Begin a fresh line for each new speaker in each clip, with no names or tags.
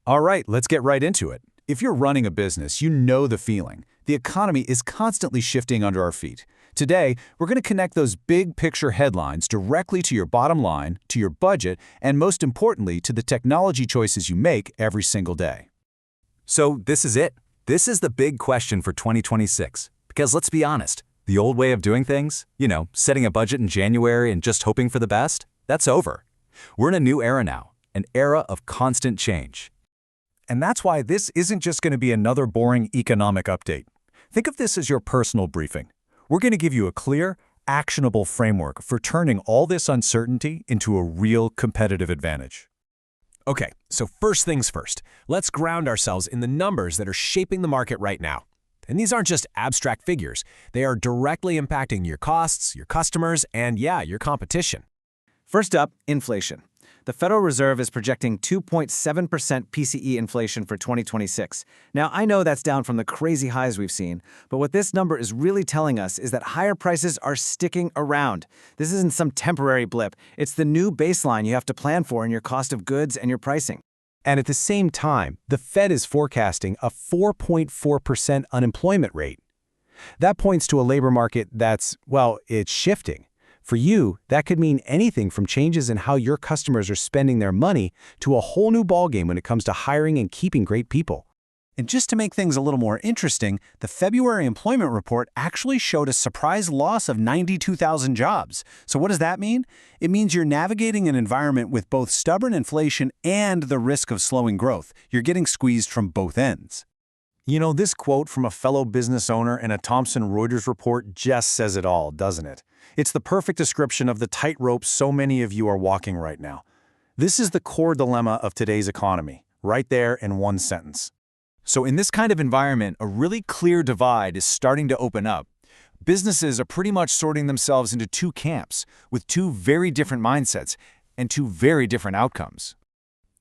All right, let's get right into it. If you're running a business, you know the feeling. The economy is constantly shifting under our feet. Today, we're going to connect those big picture headlines directly to your bottom line, to your budget, and most importantly, to the technology choices you make every single day.
So this is it. This is the big question for 2026. Because let's be honest, the old way of doing things, setting a budget in January and just hoping for the best, that's over. We're in a new era now, an era of constant change.
And that's why this isn't just going to be another boring economic update. Think of this as your personal briefing. We're going to give you a clear, actionable framework for turning all this uncertainty into a real competitive advantage.
Okay, so first things first, let's ground ourselves in the numbers that are shaping the market right now. And these aren't just abstract figures. They are directly impacting your costs, your customers, and your competition.
First up, inflation. The Federal Reserve is projecting 2.7% PCE inflation for 2026. Now, I know that's down from the crazy highs we've seen, but what this number is really telling us is that higher prices are sticking around. This isn't some temporary blip. It's the new baseline you have to plan for in your cost of goods and your pricing.
And at the same time, the Fed is forecasting a 4.4% unemployment rate. That points to a labor market that's, it's shifting. For you, that could mean anything from changes in how your customers are spending their money to a whole new ballgame when it comes to hiring and keeping great people.
And just to make things a little more interesting, the February employment report actually showed a surprise loss of 92,000 jobs. So what does that mean? It means you're navigating an environment with both stubborn inflation and the risk of slowing growth. You're getting squeezed from both ends. This quote from a fellow business owner in a Thomson Reuters report just says it all, doesn't it? It's the perfect description of the tightrope so many of you are walking right now. This is the core dilemma of today's economy, right there in one sentence. So in this kind of environment, a really clear divide is starting to open up. Businesses are pretty much sorting themselves into two camps, with two very different mindsets and two very different outcomes.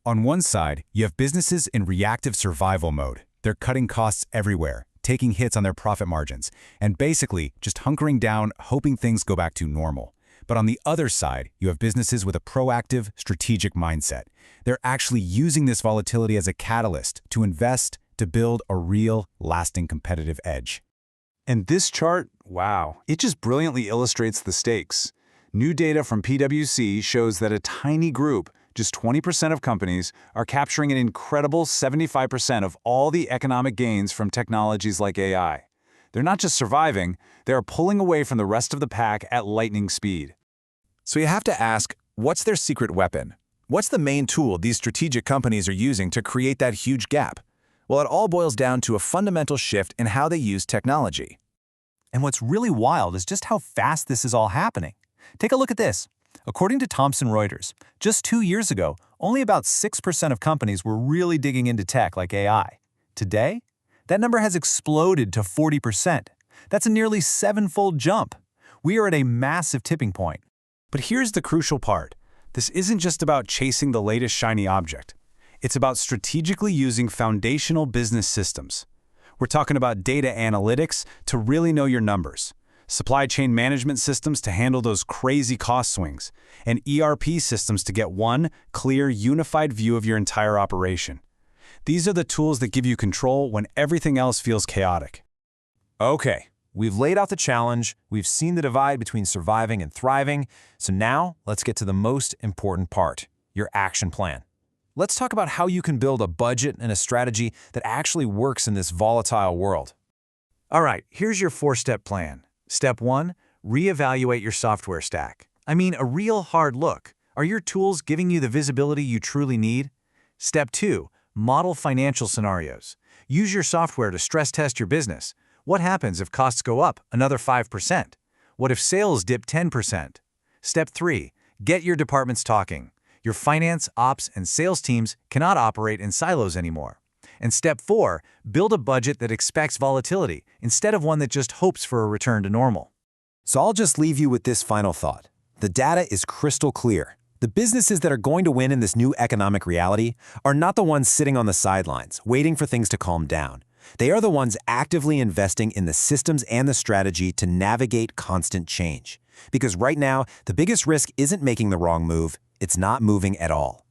On one side, you have businesses in reactive survival mode. They're cutting costs everywhere, taking hits on their profit margins, and basically just hunkering down, hoping things go back to normal. But on the other side, you have businesses with a proactive, strategic mindset. They're actually using this volatility as a catalyst to invest, to build a real, lasting competitive edge. And this chart, wow, it just brilliantly illustrates the stakes. New data from PwC shows that a tiny group, just 20% of companies, are capturing an incredible 75% of all the economic gains from technologies like AI. They're not just surviving, they're pulling away from the rest of the pack at lightning speed. So you have to ask, what's their secret weapon? What's the main tool these strategic companies are using to create that huge gap? Well, it all boils down to a fundamental shift in how they use technology. And what's really wild is just how fast this is all happening. Take a look at this. According to Thomson Reuters, just 2 years ago, only about 6% of companies were really digging into tech like AI. Today, that number has exploded to 40%. That's a nearly 7-fold jump. We are at a massive tipping point. But here's the crucial part. This isn't just about chasing the latest shiny object. It's about strategically using foundational business systems. We're talking about data analytics to really know your numbers, supply chain management systems to handle those crazy cost swings, and ERP systems to get one clear, unified view of your entire operation. These are the tools that give you control when everything else feels chaotic. Okay, we've laid out the challenge, we've seen the divide between surviving and thriving, so now let's get to the most important part, your action plan. Let's talk about how you can build a budget and a strategy that actually works in this volatile world. All right, here's your 4-step plan. Step 1, reevaluate your software stack. I mean, a real hard look. Are your tools giving you the visibility you truly need? Step 2, model financial scenarios. Use your software to stress test your business. What happens if costs go up another 5%? What if sales dip 10%? Step 3, get your departments talking. Your finance, ops, and sales teams cannot operate in silos anymore. And step 4, build a budget that expects volatility instead of one that just hopes for a return to normal. So I'll just leave you with this final thought. The data is crystal clear. The businesses that are going to win in this new economic reality are not the ones sitting on the sidelines, waiting for things to calm down. They are the ones actively investing in the systems and the strategy to navigate constant change. Because right now, the biggest risk isn't making the wrong move, it's not moving at all.